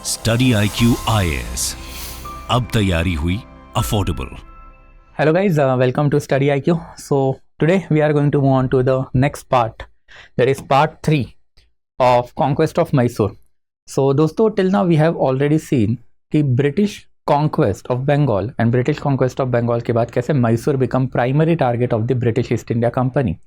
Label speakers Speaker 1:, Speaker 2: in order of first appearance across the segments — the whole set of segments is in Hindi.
Speaker 1: स्टडी IQ IAS, अब तैयारी हुई affordable.
Speaker 2: Hello guys, welcome to Study IQ. So today we are going to move on to the next part, that is part 3 of Conquest of Mysore. So दोस्तों, till now we have already seen कि British conquest of Bengal and British conquest of Bengal के बाद कैसे Mysore become primary target of the British East India Company.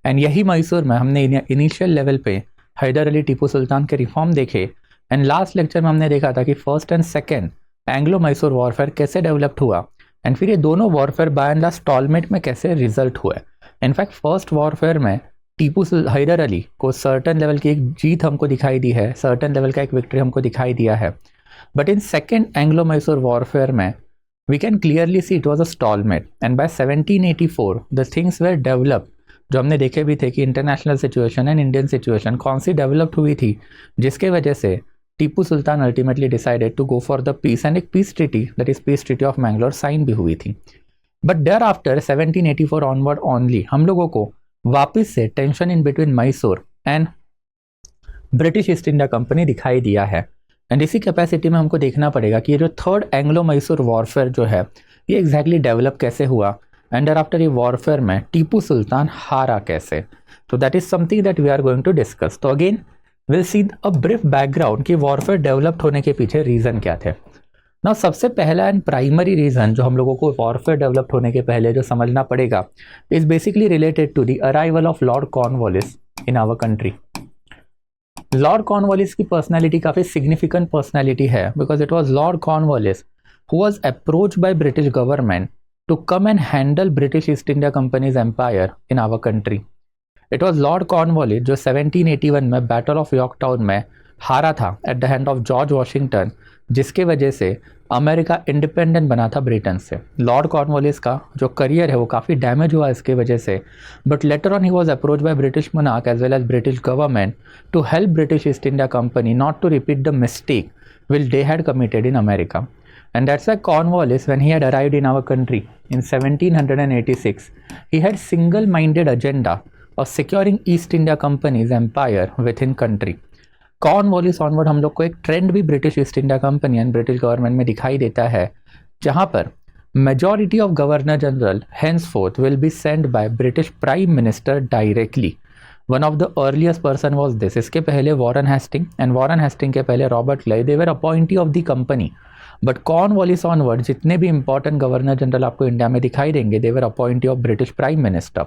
Speaker 2: and यही मैसूर में हमने इनिशियल लेवल पे हैदर अली टीपू सुल्तान के रिफॉर्म देखे एंड लास्ट लेक्चर में हमने देखा था कि first and second Anglo Mysore warfare कैसे डेवलप्ड हुआ एंड फिर ये दोनों वॉरफेयर बाय एंड लार्ज स्टॉलमेट में कैसे रिजल्ट हुए। इनफैक्ट फर्स्ट वॉरफेयर में टीपू हैदर अली को सर्टन लेवल की एक जीत हमको दिखाई दी है, सर्टन लेवल का एक विक्ट्री हमको दिखाई दिया है। But in second Anglo Mysore warfare में we can clearly see it was a stalemate and by 1784 the things were develop, जो हमने देखे भी थे कि international situation and Indian situation कौन सी डेवलप्ड हुई थी जिसके वजह से Tipu Sultan ultimately decided to go for the peace and एक peace treaty, that is peace treaty of Mangalore sign भी हुई थी। But there after 1784 onward only हम लोगों को वापस से tension in between Mysore and British East India company दिखाई दिया है। एंड इसी कैपेसिटी में हमको देखना पड़ेगा कि ये जो थर्ड एंग्लो मैसूर वॉरफेयर जो है ये एग्जैक्टली डेवलप कैसे हुआ एंड आफ्टर ये वॉरफेयर में टीपू सुल्तान हारा कैसे। तो that is something that we are going to discuss. तो again will see a brief background कि वॉरफेयर डेवलप्ड होने के पीछे रीज़न क्या थे। ना सबसे पहला एंड प्राइमरी रीज़न जो हम लोगों को वॉरफेयर डेवलप्ड होने के पहले जो समझना पड़ेगा is basically related to the arrival of Lord Cornwallis in our country. Lord Cornwallis की पर्सनैलिटी काफ़ी सिग्निफिकेंट पर्सनैलिटी है because it was Lord Cornwallis who was approach by British government to come and handle British East India Company's empire in our country. It was Lord Cornwallis जो 1781 में बैटल ऑफ यॉर्कटाउन में हारा था at the hand of George Washington, जिसके वजह से अमेरिका इंडिपेंडेंट बना था ब्रिटेन से। लॉर्ड कॉर्नवालिस का जो करियर है वो काफ़ी डैमेज हुआ इसके वजह से, but later on he was approach by British monarch as well as British government to help British East India company not to repeat the mistake will they had committed in America. And that's why Cornwallis, when he had arrived in our country in 1786, he had single-minded agenda of securing East India Company's empire within country. Cornwallis onward हम लोग को एक ट्रेंड भी British East India company and British government में दिखाई देता है, जहाँ पर majority of governor general henceforth will be sent by British Prime Minister directly. One of the earliest person was this. इसके पहले Warren Hasting and Warren Hasting के पहले Robert Clive, they were appointee of the company. But Cornwallis onward जितने भी इंपॉर्टेंट गवर्नर जनरल आपको इंडिया में दिखाई देंगे they were appointee of British prime minister.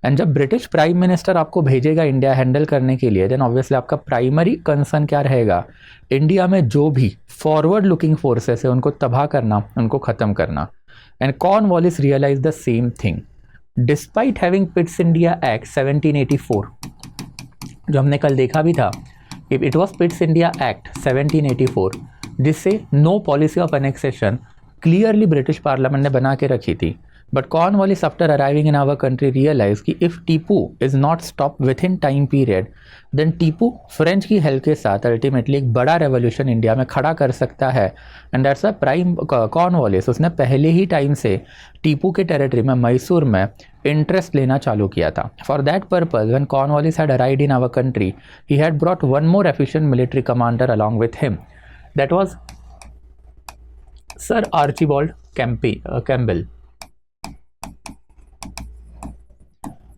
Speaker 2: And जब ब्रिटिश प्राइम मिनिस्टर आपको भेजेगा इंडिया हैंडल करने के लिए, देन ऑब्वियसली आपका प्राइमरी कंसर्न क्या रहेगा, इंडिया में जो भी फॉरवर्ड लुकिंग फोर्सेस है उनको तबाह करना, उनको ख़त्म करना। And Cornwallis realise the same thing despite having Pitt's India Act 1784, जो हमने कल देखा भी था। It was Pitt's India Act 1784 जिससे no policy of annexation clearly British parliament ने बना के रखी थी। But Cornwallis after arriving in our country realise कि if Tipu is not stop within time period then Tipu French की हेल्प के साथ अल्टीमेटली एक बड़ा रेवोल्यूशन इंडिया में खड़ा कर सकता है। And that's a prime Cornwallis उसने पहले ही टाइम से टीपू के टेरिटरी में मैसूर में इंटरेस्ट लेना चालू किया था। For that purpose when Cornwallis had arrived in our country he had brought one more efficient military commander along with him, that was Sir Archibald Campbell.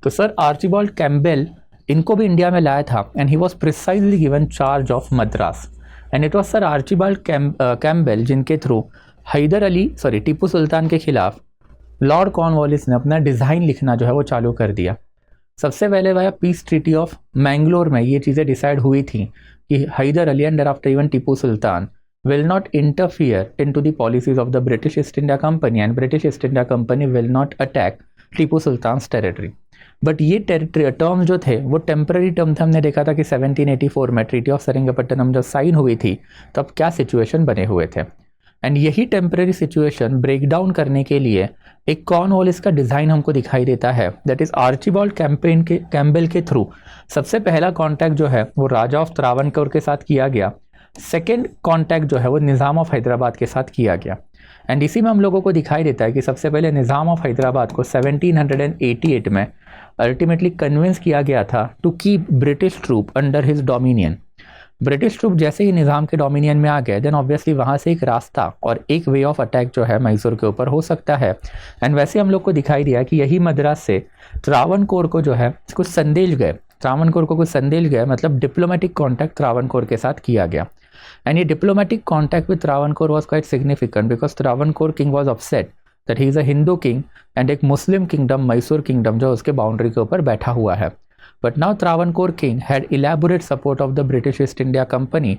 Speaker 2: तो सर आर्चिबाल्ड कैम्बेल इनको भी इंडिया में लाया था and he was precisely given charge of Madras. And it was sir Archibald Campbell जिनके थ्रू टीपू सुल्तान के खिलाफ लॉर्ड कॉर्नवालिस ने अपना डिज़ाइन लिखना जो है वो चालू कर दिया। सबसे पहले via peace treaty of Mangalore में ये चीज़ें डिसाइड हुई थी कि Hyder Ali and after even Tipu Sultan will not interfere into the policies of the British East India Company and British East India Company will not attack Tipu Sultan's territory. But ये टेरिटरी टर्म्स जो थे वो टेम्पररी टर्म थे। हमने देखा था कि 1784 में ट्रीटी ऑफ सेरिंगपट्टनम जब साइन हुई थी तब क्या सिचुएशन बने हुए थे। एंड यही टेम्पररी सिचुएशन ब्रेक डाउन करने के लिए एक कॉर्नवालिस का डिज़ाइन हमको दिखाई देता है, दैट इज़ आर्चिबाल्ड कैम्बेल के थ्रू सबसे पहला कॉन्टैक्ट जो है वो राजा ऑफ त्रावणकोर के साथ किया गया। सेकेंड कॉन्टैक्ट जो है वो निज़ाम ऑफ हैदराबाद के साथ किया गया। एंड इसी में हम लोगों को दिखाई देता है कि सबसे पहले निज़ाम ऑफ हैदराबाद को 1788 में अल्टीमेटली कन्विंस किया गया था to keep British troop under his dominion. British troop जैसे ही निज़ाम के डोमिनियन में आ गए देन ऑब्वियसली वहाँ से एक रास्ता और एक वे ऑफ अटैक जो है मैसूर के ऊपर हो सकता है। एंड वैसे हम लोग को दिखाई दिया कि यही मद्रास से त्रावणकोर को जो है कुछ संदेश गए, त्रावणकोर को कुछ संदेश गए, मतलब डिप्लोमेटिक कॉन्टैक्ट त्रावणकोर के साथ किया गया। एंड ये diplomatic contact with Travancore was quite significant because Travancore king was upset that he is a Hindu king and एक मुस्लिम किंगडम मैसूर किंगडम जो उसके बाउंड्री के ऊपर बैठा हुआ है। But now Travancore king had elaborate support of the British East India Company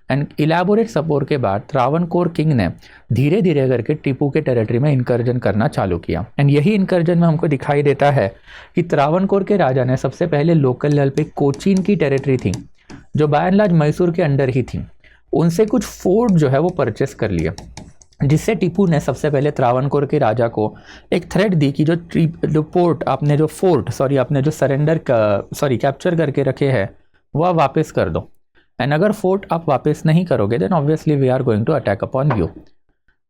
Speaker 2: and elaborate support के बाद Travancore king ने धीरे धीरे करके टीपू के टेरिटरी में इनकर्जन करना चालू किया। एंड यही इनकर्जन में हमको दिखाई देता है कि त्रावणकोर के राजा ने सबसे पहले लोकल लेवल पे कोचीन की टेरिटरी थी जो बाय एंड लार्ज मैसूर के अंडर ही थी, उनसे कुछ फोर्ट जो है वो परचेस कर लिए, जिससे टीपू ने सबसे पहले त्रावणकोर के राजा को एक थ्रेट दी कि जो पोर्ट आपने जो कैप्चर करके रखे हैं वह वापस कर दो, एंड अगर फोर्ट आप वापस नहीं करोगे then obviously we are going to attack upon you.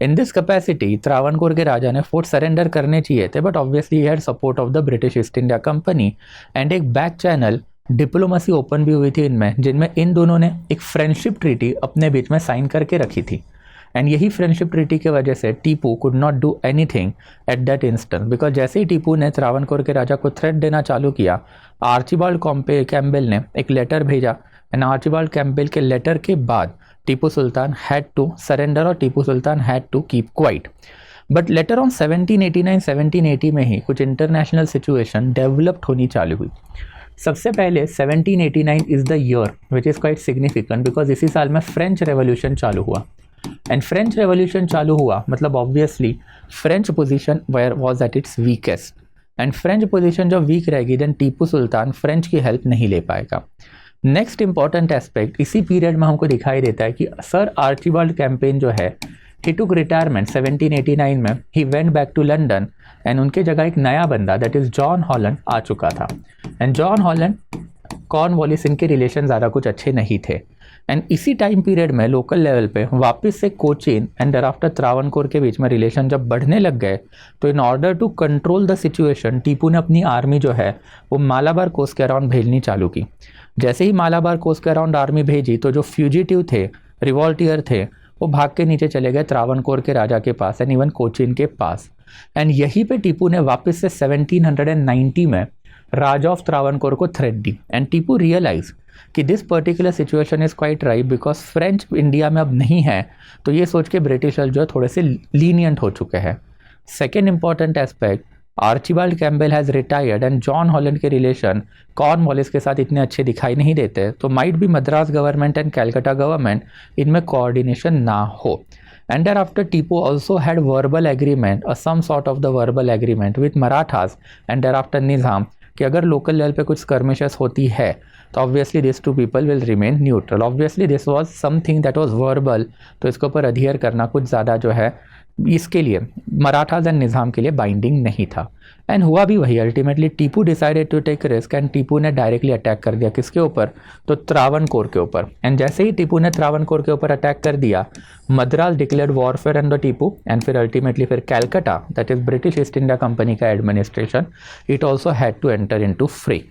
Speaker 2: In this capacity Travancore के राजा ने फोर्ट सरेंडर करने चाहिए थे, but obviously he had support of the British East India company and एक बैक चैनल डिप्लोमेसी ओपन भी हुई थी इनमें, जिनमें इन दोनों ने एक फ्रेंडशिप ट्रीटी अपने बीच में साइन करके रखी थी। एंड यही फ्रेंडशिप ट्रीटी के वजह से Tipu could not do anything at that instant, because जैसे ही टीपू ने त्रावणकोर के राजा को थ्रेट देना चालू किया, आर्चिबाल्ड कैम्पबेल ने एक लेटर भेजा एंड आर्चिबाल्ड कैम्पबेल के लेटर के बाद Tipu Sultan had to surrender और Tipu Sultan had to keep quiet. But later on 1780 में ही कुछ इंटरनेशनल सिचुएशन डेवलप्ड होनी चालू हुई। सबसे पहले 1789 is the year which is quite significant because इसी साल में फ्रेंच रेवोल्यूशन चालू हुआ। एंड फ्रेंच रेवोल्यूशन चालू हुआ मतलब obviously French position where was at its weakest, and French position जब वीक रहेगी देन टीपू सुल्तान फ्रेंच की हेल्प नहीं ले पाएगा। नेक्स्ट इंपॉर्टेंट एस्पेक्ट इसी पीरियड में हमको दिखाई देता है कि सर आर्चिबाल्ड कैंपेन जो है ही टुक रिटायरमेंट 1789 में, he went back to London and उनके जगह एक नया बंदा दैट इज़ जॉन हॉलैंड आ चुका था। एंड जॉन हॉलैंड कॉर्नवालिस इनके रिलेशन ज़्यादा कुछ अच्छे नहीं थे। एंड इसी टाइम पीरियड में लोकल लेवल पे वापस से कोचीन एंड देयरआफ्टर त्रावणकोर के बीच में रिलेशन जब बढ़ने लग गए तो in order to control the situation Tipu ने अपनी आर्मी जो है वो मालाबार कोस्ट के अराउंड भेजनी चालू की। जैसे ही मालाबार कोस्ट के अराउंड आर्मी भेजी तो जो फ्यूजिटिव थे, रिवॉल्टियर थे, वो भाग के नीचे चले गए त्रावणकोर के राजा के पास एंड इवन कोचीन के पास। एंड यहीं पे टीपू ने वापस से 1790 में राजा ऑफ त्रावणकोर को थ्रेट दी। एंड टीपू रियलाइज कि this particular situation is quite right because French India में अब नहीं है, तो ये सोच के ब्रिटिशर्स जो है थोड़े से लीनियंट हो चुके हैं। Second important aspect, Archibald Campbell has retired and John Holland के रिलेशन कॉर्नवालिस के साथ इतने अच्छे दिखाई नहीं देते, तो माइट भी Madras government and Calcutta government इनमें कोऑर्डिनेशन ना हो। And thereafter Tipu also had verbal agreement or some sort of the verbal agreement with Marathas and thereafter Nizam कि अगर लोकल लेवल पे कुछ skirmishes होती है तो obviously this two people will remain neutral. Obviously this was something that was verbal, तो इसके ऊपर अध्ययन करना कुछ ज़्यादा जो है इसके लिए मराठाज एंड निज़ाम के लिए बाइंडिंग नहीं था। एंड हुआ भी वही, ultimately Tipu decided to take risk and Tipu ने डायरेक्टली अटैक कर दिया किसके ऊपर, तो त्रावणकोर के ऊपर। एंड जैसे ही टीपू ने त्रावणकोर के ऊपर अटैक कर दिया, Madras declared warfare and the Tipu and फिर अल्टीमेटली फिर Calcutta that is British East India Company का administration it also had to enter into free.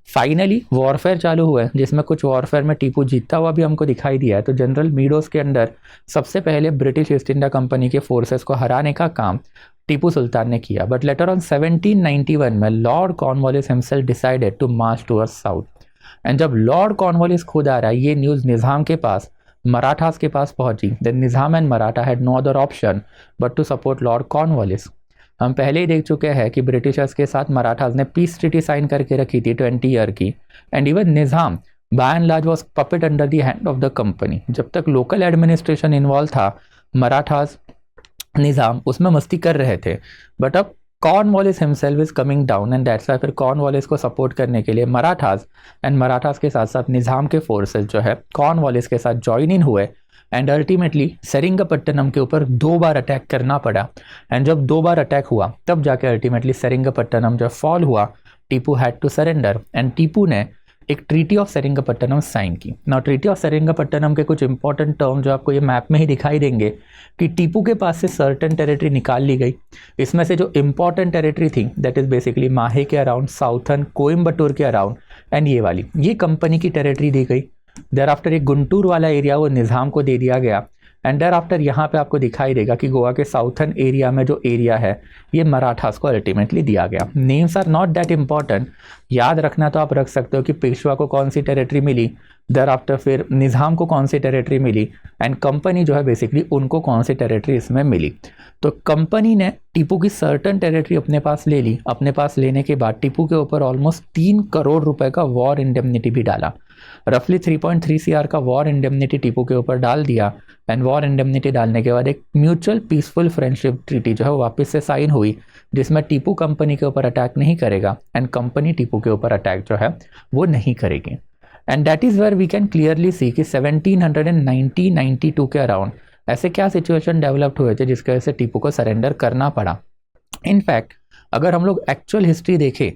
Speaker 2: Finally warfare चालू हुआ है जिसमें कुछ वॉरफेयर में टीपू जीतता हुआ भी हमको दिखाई दिया है। तो जनरल मीडोस के अंदर सबसे पहले ब्रिटिश ईस्ट इंडिया कंपनी के फोर्सेस को हराने का काम टीपू सुल्तान ने किया। बट लेटर ऑन 1791 में Lord Cornwallis himself decided to march towards south. And जब लॉर्ड कॉर्नवालिस खुद आ रहा है, ये न्यूज़ निज़ाम के पास, मराठास के पास पहुंची, then Nizam and Maratha had no other option but to support Lord Cornwallis. हम पहले ही देख चुके हैं कि ब्रिटिशर्स के साथ मराठास ने पीस ट्रीटी साइन करके रखी थी 20 ईयर की। And even Nizam by and large was puppet under the hand of the company. जब तक लोकल एडमिनिस्ट्रेशन इन्वॉल्व था, मराठास निज़ाम उसमें मस्ती कर रहे थे। बट अब Cornwallis himself is coming down and that's why फिर कॉर्नवालिस को सपोर्ट करने के लिए मराठास के साथ साथ निज़ाम के फोर्सेस जो है कॉर्नवालिस के साथ ज्वाइन इन हुए। एंड अल्टीमेटली सेरिंगपट्टनम के ऊपर 2 बार अटैक करना पड़ा। एंड जब 2 बार अटैक हुआ तब जाके अल्टीमेटली सेरिंगपट्टनम जब फॉल हुआ, Tipu had to surrender and Tipu ने एक ट्रीटी ऑफ सेरिंगपट्टनम साइन की। नाउ ट्रीटी ऑफ सेरिंगपट्टनम के कुछ इंपॉर्टेंट टर्म जो आपको ये मैप में ही दिखाई देंगे कि टीपू के पास से सर्टेन टेरिटरी निकाल ली गई। इसमें से जो इंपॉर्टेंट टेरिटरी थी दैट इज बेसिकली माहे के अराउंड, साउथर्न कोयम्बटूर के अराउंड एंड ये वाली, ये कंपनी की टेरिटरी दी गई। देयर आफ्टर एक गुंटूर वाला एरिया वो निज़ाम को दे दिया गया, एंड देयर आफ्टर यहाँ पे आपको दिखाई देगा कि गोवा के साउथर्न एरिया में जो एरिया है ये मराठास को अल्टीमेटली दिया गया। Names are not that important, याद रखना तो आप रख सकते हो कि पेशवा को कौन सी टेरिटरी मिली, देयर आफ्टर फिर निज़ाम को कौन सी टेरिटरी मिली, एंड कंपनी जो है बेसिकली उनको कौन सी टेरिटरी इसमें मिली। तो कंपनी ने टीपू की सर्टन टेरिटरी अपने पास ले ली। अपने पास लेने के बाद टीपू के ऊपर ऑलमोस्ट 3 करोड़ रुपए का वॉर इंडेमनिटी भी डाला। रफली 3.3 CR का वॉर इंडेमनिटी टीपू के ऊपर डाल दिया, एंड वॉर इंडेमनिटी डालने के बाद एक म्यूचुअल पीसफुल फ्रेंडशिप ट्रीटी जो है वापस से साइन हुई, जिसमें टीपू कंपनी के ऊपर अटैक नहीं करेगा एंड कंपनी टीपू के ऊपर अटैक जो है वो नहीं करेगी। And that is where we can clearly see कि 1792 के अराउंड ऐसे क्या सिचुएशन डेवलप्ड हुए थे जिसकी वजह से टीपू को सरेंडर करना पड़ा। इनफैक्ट अगर हम लोग एक्चुअल हिस्ट्री देखें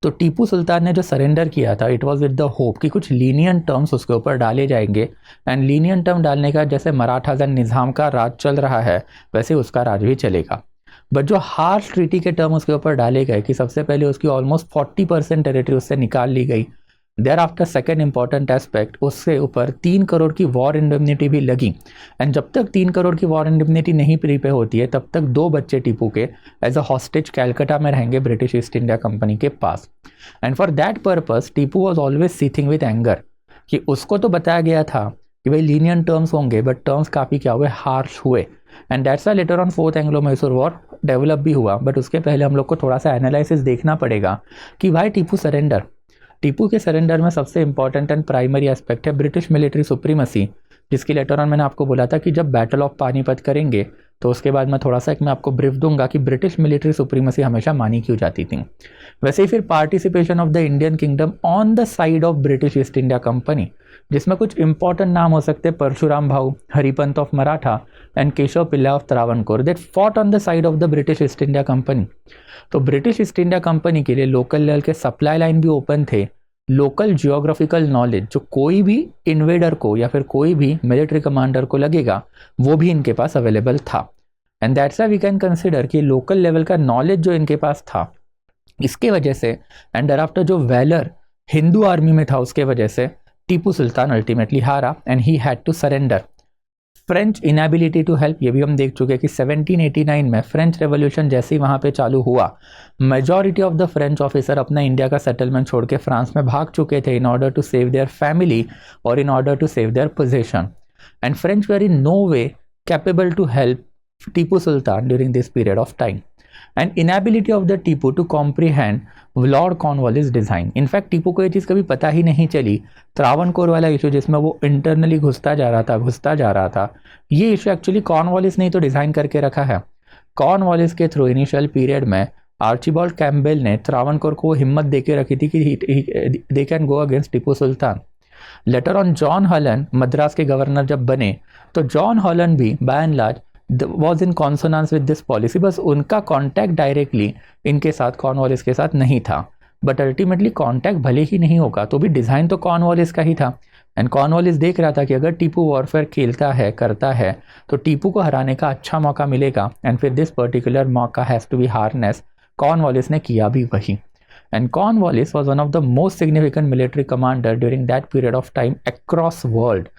Speaker 2: तो टीपू सुल्तान ने जो सरेंडर किया था it was with the hope कि कुछ लीनियंट टर्म्स उसके ऊपर डाले जाएंगे, एंड लीनियंट टर्म डालने का जैसे मराठास एंड निज़ाम का राज चल रहा है वैसे उसका राज भी चलेगा। बट जो हार्श ट्रीटी के टर्म उसके ऊपर डाले गए कि सबसे पहले उसकी ऑलमोस्ट 40% टेरिटरी उससे निकाल ली गई, thereafter second important aspect उससे ऊपर 3 करोड़ की वॉर इंडेमनिटी भी लगी, एंड जब तक 3 करोड़ की वॉर इंडेमनिटी नहीं प्रीपे होती है तब तक 2 बच्चे टीपू के एज अ हॉस्टेज कैलकाटा में रहेंगे ब्रिटिश ईस्ट इंडिया कंपनी के पास। And for that purpose Tipu was always seething with anger कि उसको तो बताया गया था कि भाई लीनियंट टर्म्स होंगे, बट टर्म्स काफ़ी क्या हुए, हार्श हुए, and that's why later on 4th Anglo Mysore war develop भी हुआ। बट उसके पहले हम लोग को थोड़ा सा एनालिसिस देखना पड़ेगा कि वाई टीपू सरेंडर। टीपू के सरेंडर में सबसे इंपॉर्टेंट एंड प्राइमरी एस्पेक्ट है ब्रिटिश मिलिट्री सुप्रीमसी, जिसकी लेटर ऑन मैंने आपको बोला था कि जब बैटल ऑफ पानीपत करेंगे तो उसके बाद मैं थोड़ा सा एक मैं आपको ब्रीफ दूंगा कि ब्रिटिश मिलिट्री सुप्रीमसी हमेशा मानी क्यों जाती थी। वैसे ही फिर participation of the Indian kingdom on the side of British East India company, जिसमें कुछ इंपॉर्टेंट नाम हो सकते हैं परशुराम भाऊ, हरिपंत ऑफ मराठा एंड केशव पिल्ला of Travancore that fought on the side of the British East India company. तो ब्रिटिश ईस्ट इंडिया कंपनी के लिए लोकल लेवल के सप्लाई लाइन भी ओपन थे। लोकल जियोग्राफिकल नॉलेज जो कोई भी इन्वेडर को या फिर कोई भी मिलिट्री कमांडर को लगेगा वो भी इनके पास अवेलेबल था, and that's why we can consider कि लोकल लेवल का नॉलेज जो इनके पास था इसके वजह से एंड thereafter जो वैलर हिंदू आर्मी में था उसके वजह से टीपू सुल्तान अल्टीमेटली हारा and he had to surrender. French inability to help, ये भी हम देख चुके कि 1789 में फ्रेंच रेवोल्यूशन जैसे ही वहाँ पे चालू हुआ majority of the French officer अपना इंडिया का सेटलमेंट छोड़ के फ्रांस में भाग चुके थे in order to save their family और in order to save their position, and French were in no way capable to help Tipu Sultan during this period of time, and inability of the Tipu to comprehend Lord Cornwallis design. In fact Tipu को ये चीज़ कभी पता ही नहीं चली, त्रावणकोर वाला इशू जिसमें वो इंटरनली घुसता जा रहा था, ये इशू एक्चुअली कॉर्नवालिस ने तो डिज़ाइन करके रखा है। कॉर्नवालिस के थ्रू इनिशियल पीरियड में आर्चिबाल्ड कैम्पबेल ने त्रावणकोर को हिम्मत दे के रखी थी कि they can go against Tipu Sultan. Later on John Holland Madras के गवर्नर जब बने तो जॉन हॉलैंड भी by and large was in consonance with this policy, बस उनका कॉन्टैक्ट डायरेक्टली इनके साथ कॉर्नवालिस के साथ नहीं था, बट अल्टीमेटली कॉन्टैक्ट भले ही नहीं होगा तो भी डिज़ाइन तो कॉर्नवालिस का ही था, एंड कॉर्नवालिस देख रहा था कि अगर टीपू वॉरफेयर खेलता है करता है तो टीपू को हराने का अच्छा मौका मिलेगा, एंड फिर दिस पर्टिकुलर मौका has to be harness. Cornwallis ने किया भी वही, and Cornwallis was one of the most significant military commander during that period of time across world.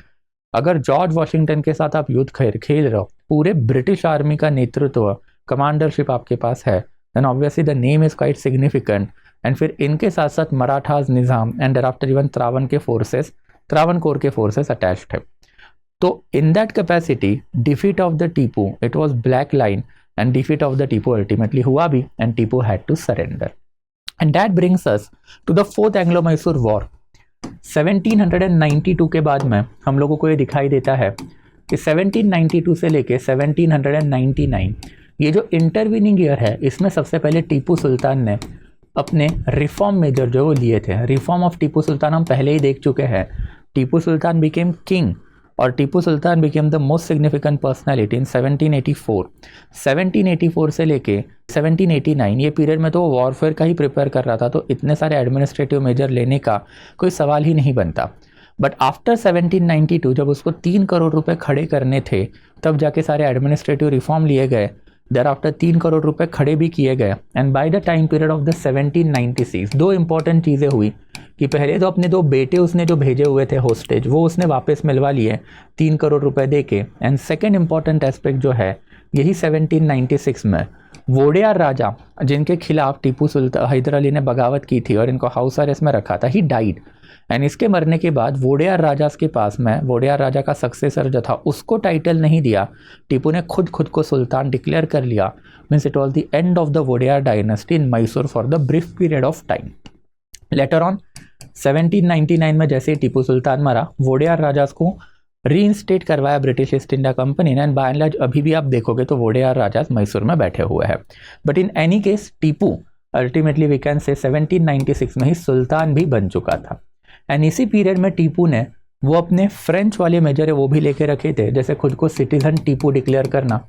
Speaker 2: अगर जॉर्ज वॉशिंगटन के साथ आप युद्ध खेल रहे हो, पूरे ब्रिटिश आर्मी का नेतृत्व कमांडरशिप आपके पास है, then obviously the name is quite significant, and फिर इनके साथ साथ Marathas, Nizam and thereafter even Travancore के फोर्सेस अटैच्ड है। तो in that capacity defeat of the Tipu it was black line, and defeat of the Tipu ultimately हुआ भी, and Tipu had to surrender, and that brings us to the 4th Anglo Mysore war. 1792 के बाद में हम लोगों को ये दिखाई देता है कि 1792 से लेके 1799 ये जो इंटरवीनिंग ईयर है इसमें सबसे पहले टीपू सुल्तान ने अपने रिफॉर्म मेजर जो वो लिए थे। रिफॉर्म ऑफ टीपू सुल्तान हम पहले ही देख चुके हैं। टीपू सुल्तान बिकेम किंग और Tipu Sultan became the most significant personality in 1784। 1784 से लेके 1789 ये पीरियड में तो वो वॉरफेयर का ही प्रिपेयर कर रहा था, तो इतने सारे एडमिनिस्ट्रेटिव मेजर लेने का कोई सवाल ही नहीं बनता। बट आफ्टर 1792 जब उसको 3 करोड़ रुपए खड़े करने थे तब जाके सारे एडमिनिस्ट्रेटिव रिफॉर्म लिए गए, देर आफ्टर 3 करोड़ रुपए खड़े भी किए गए। And by the time period of the 1796 दो इंपॉर्टेंट चीज़ें हुई कि पहले तो अपने 2 बेटे उसने जो भेजे हुए थे होस्टेज वो उसने वापस मिलवा लिए 3 करोड़ रुपए दे के। एंड सेकेंड इंपॉर्टेंट एस्पेक्ट जो है यही 1796 में वोडेयार राजा जिनके खिलाफ टीपू सुल्तान हैदर अली ने बगावत की थी और इनको हाउस अरेस्ट में रखा था, ही डाइड। एंड इसके मरने के बाद वोडेयार राजा के पास में वोडेयार राजा का सक्सेसर जो था उसको टाइटल नहीं दिया, टीपू ने खुद को सुल्तान डिक्लेयर कर लिया। Means it was the end of the Wodeyar dynasty in Mysore for the brief period of time. Later on 1799 में जैसे ही टीपू सुल्तान मरा, वोडेयार राजा को रीइंस्टेट करवाया ब्रिटिश ईस्ट इंडिया कंपनी ने। एंड बाय एंड लार्ज अभी भी आप देखोगे तो वोडेयार राजा मैसूर में बैठे हुए हैं। But in any case Tipu ultimately we can say 1796 में ही सुल्तान भी बन चुका था। एंड इसी पीरियड में टीपू ने वो अपने फ्रेंच वाले मेजर है वो भी लेके रखे थे, जैसे खुद को सिटीजन टीपू डिक्लेयर करना,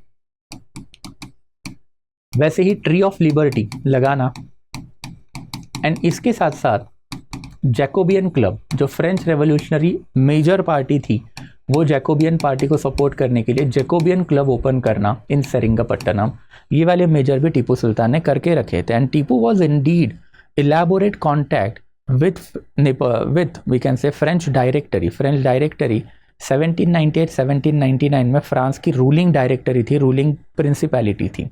Speaker 2: वैसे ही ट्री ऑफ लिबर्टी लगाना। एंड इसके साथ साथ जैकोबियन क्लब जो फ्रेंच रेवोल्यूशनरी मेजर पार्टी थी वो जैकोबियन पार्टी को सपोर्ट करने के लिए जैकोबियन क्लब ओपन करना इन सेरिंगपट्टनम, ये वाले मेजर भी टीपू सुल्तान ने करके रखे थे। And Tipu was Indeed elaborate contact with we can say French directory 1798-1799 में फ्रांस की रूलिंग डायरेक्टरी थी, रूलिंग प्रिंसिपैलिटी थी।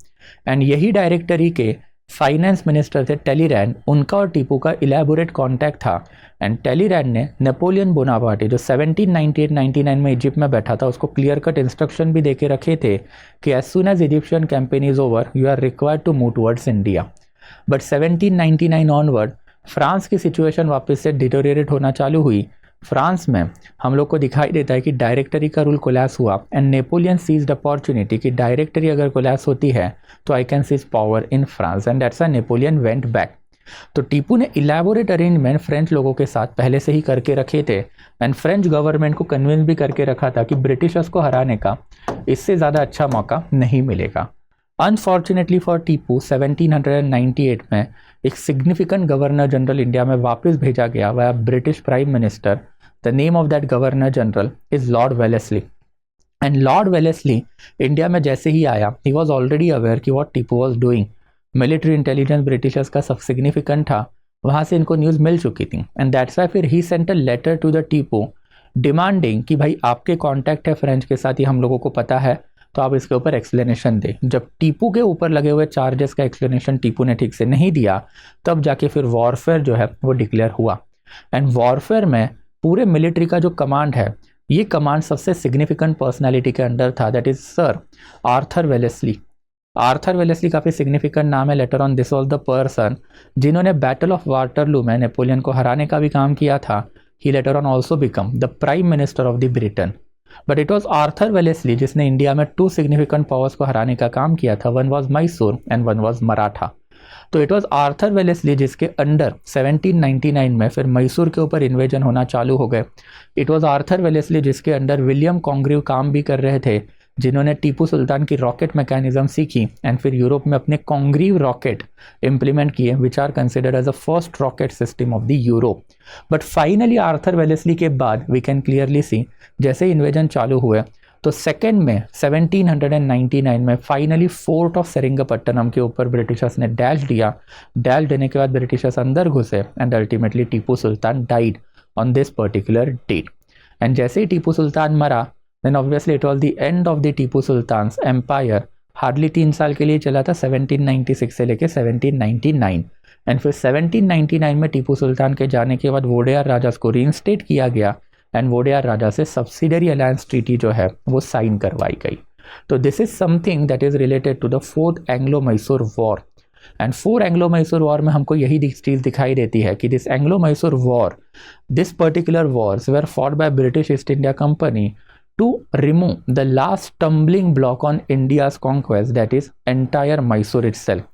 Speaker 2: एंड यही डायरेक्टरी के फाइनेंस मिनिस्टर थे टेलीरैंड, उनका और टीपू का इलेबोरेट कॉन्टैक्ट था। एंड टेलीरैंड ने नेपोलियन बोनापार्टे जो 1798-99 में इजिप्ट में बैठा था उसको क्लियर कट इंस्ट्रक्शन भी देके रखे थे कि as soon as Egyptian campaign is over you are required to move towards India. But 1799 onward France की सिचुएशन वापस से डिटोरिएट होना चालू हुई। फ्रांस में हम लोग को दिखाई देता है कि डायरेक्टरी का रूल कोलैप्स हुआ एंड नेपोलियन सीज्ड अपॉर्चुनिटी कि डायरेक्टरी अगर कोलैप्स होती है तो I can seize power in France and that's why Napoleon went back. तो टीपू ने इलेबोरेट अरेंजमेंट फ्रेंच लोगों के साथ पहले से ही करके रखे थे एंड फ्रेंच गवर्नमेंट को कन्विंस भी करके रखा था कि ब्रिटिशर्स को हराने का इससे ज़्यादा अच्छा मौका नहीं मिलेगा। अनफॉर्चुनेटली फॉर टीपू 1798 में एक सिग्निफिकेंट गवर्नर जनरल इंडिया में वापस भेजा गया via British prime minister. The name of that governor general is Lord Wellesley. And Lord Wellesley India में जैसे ही आया ही वॉज ऑलरेडी अवेयर कि what Tipu was doing. Military intelligence Britishers का सब सिग्निफिकेंट था, वहाँ से इनको न्यूज़ मिल चुकी थी। एंड दैट्स वाई फिर he sent a letter to the Tipu demanding कि भाई आपके कॉन्टैक्ट है फ्रेंच के साथ, ये हम लोगों को पता है, तो आप इसके ऊपर एक्सप्लेनेशन दें। जब टीपू के ऊपर लगे हुए चार्जेस का एक्सप्लेनेशन टीपू ने ठीक से नहीं दिया तब जाके फिर वॉरफेयर जो है वो डिक्लेयर हुआ। एंड वॉरफेयर में पूरे मिलिट्री का जो कमांड है ये कमांड सबसे सिग्निफिकेंट पर्सनालिटी के अंडर था, that is sir Arthur Wellesley. Arthur Wellesley काफ़ी सिग्निफिकेंट नाम है। Later on this was the person जिन्होंने बैटल ऑफ वाटरलू में नेपोलियन को हराने का भी काम किया था। He later on also become the prime minister of the Britain. But it was Arthur Wellesley जिसने इंडिया में 2 सिग्निफिकेंट पावर्स को हराने का काम किया था। One was Mysore and one was Maratha. तो इट वॉज आर्थर वेलेस्ली जिसके अंडर 1799 में फिर मैसूर के ऊपर इन्वेजन होना चालू हो गए। इट वॉज आर्थर वेलेस्ली जिसके अंडर विलियम कॉन्ग्रीव काम भी कर रहे थे, जिन्होंने टीपू सुल्तान की रॉकेट मैकेनिज्म सीखी एंड फिर यूरोप में अपने कॉन्ग्रीव रॉकेट इंप्लीमेंट किए which are considered as a first rocket system of the Europe. But finally Arthur Wellesley के बाद वी कैन क्लियरली सी जैसे इन्वेजन चालू हुए तो सेकेंड में 1799 में फाइनली फोर्ट ऑफ सेरिंगपट्टनम के ऊपर ब्रिटिशर्स ने डैश दिया। डैश देने के बाद ब्रिटिशर्स अंदर घुसे and ultimately Tipu Sultan died on this particular date. And जैसे ही टीपू सुल्तान मरा then obviously it was the end of the Tipu Sultan's empire. Hardly 3 साल के लिए चला था, 1796 से लेकर 1799। एंड फिर 1799 में टीपू सुल्तान के जाने के बाद वोडेयार राजा को रीइंस्टेट किया गया एंड वोडेयार राजा से सब्सिडरी अलायंस ट्रीटी जो है वो साइन करवाई गई। तो this is something that is related to the 4th Anglo Mysore war. And 4 Anglo Mysore war में हमको यही चीज़ दिखाई देती है कि this Anglo Mysore war, this particular wars were fought by British East India company to remove the last stumbling block on India's conquest, that is entire Mysore itself।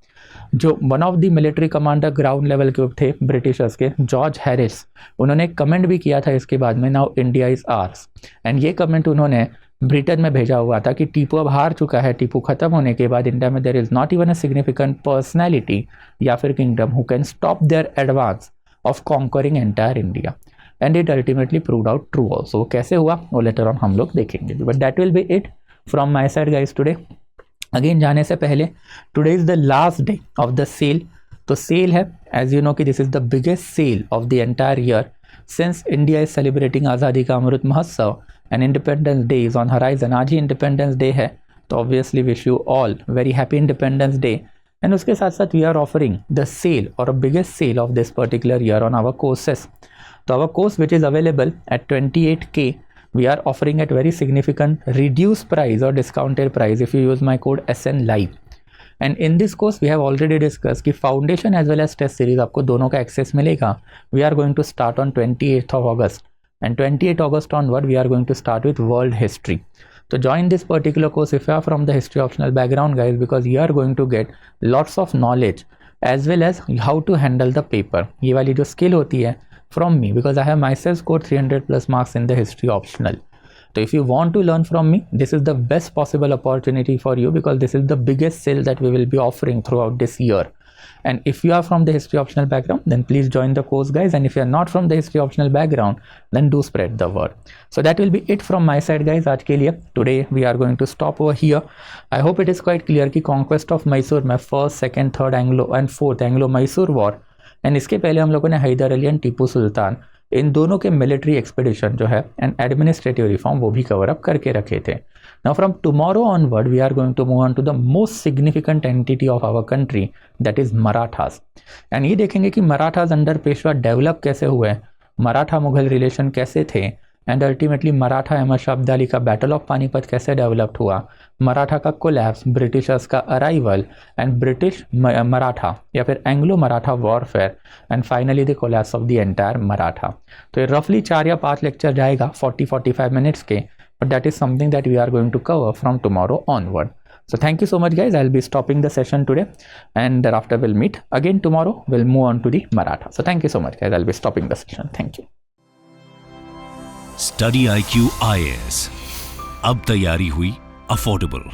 Speaker 2: जो one of the military commander ground level के थे ब्रिटिशर्स के, जॉर्ज हैरिस, उन्होंने कमेंट भी किया था इसके बाद में, now India is hours. And ये कमेंट उन्होंने ब्रिटेन में भेजा हुआ था कि टीपू अब हार चुका है, टीपू खत्म होने के बाद इंडिया में there is not even a significant personality या फिर kingdom who can stop their advance of conquering entire India. And it ultimately proved out true also. कैसे हुआ वो लेटर ऑन हम लोग देखेंगे, but that will be it from my side guys today. Again जाने से पहले today is the last day of the sale. तो सेल है, एज यू नो कि this is the biggest sale of the entire year since India is celebrating Azadi ka Amrit Mahotsav and independence day is on horizon. आज ही इंडिपेंडेंस डे है, तो obviously wish you all very happy independence day. And उसके साथ साथ we are offering the sale और a biggest sale of this particular year on our courses. तो our course which is available at 28K, we are offering at very significant reduced price or discounted price if you use my code SN Live. And in this course we have already discussed कि foundation as well as test series आपको दोनों का access मिलेगा. We are going to start on 28th of August and 28 August onward we are going to start with world history. So join this particular course if you are from the history optional background guys, because you are going to get lots of knowledge as well as how to handle the paper. ये वाली जो skill होती है from me, because I have myself scored 300 plus marks in the history optional. So if you want to learn from me, this is the best possible opportunity for you, because this is the biggest sale that we will be offering throughout this year. And if you are from the history optional background, then please join the course guys, and if you are not from the history optional background, then do spread the word. So that will be it from my side guys आज के लिए. Today we are going to stop over here. I hope it is quite clear कि conquest of Mysore में first, second, third Anglo and fourth Anglo-Mysore war, and इसके पहले हम लोगों ने हैदर अली एंड टीपू सुल्तान, इन दोनों के मिलिट्री एक्सपेडिशन जो है एंड एडमिनिस्ट्रेटिव रिफॉर्म वो भी कवर अप करके रखे थे. Now from tomorrow onward we are going to move on to the most significant entity of our country, that is Marathas. And ये देखेंगे कि मराठास अंडर पेशवा डेवलप कैसे हुए, मराठा मुगल रिलेशन कैसे थे, एंड अल्टीमेटली मराठा अहमद शाह अब्दाली का बैटल ऑफ पानीपत कैसे डेवलप्ड हुआ, मराठा का कोलैप्स, ब्रिटिशर्स का अराइवल एंड ब्रिटिश मराठा या फिर Anglo Maratha warfare, and finally the collapse of the entire Maratha. तो ये रफली 4 या 5 लेक्चर जाएगा 40-45 मिनट्स के, but that is something that we are going to cover from tomorrow onward. So thank you so much guys. I'll be stopping the session today and thereafter we'll meet again tomorrow. We'll move on to the Maratha. So thank you so much guys. I'll be stopping the session. Thank you.
Speaker 1: Study IQ IAS. अब तैयारी हुई अफोर्डेबल.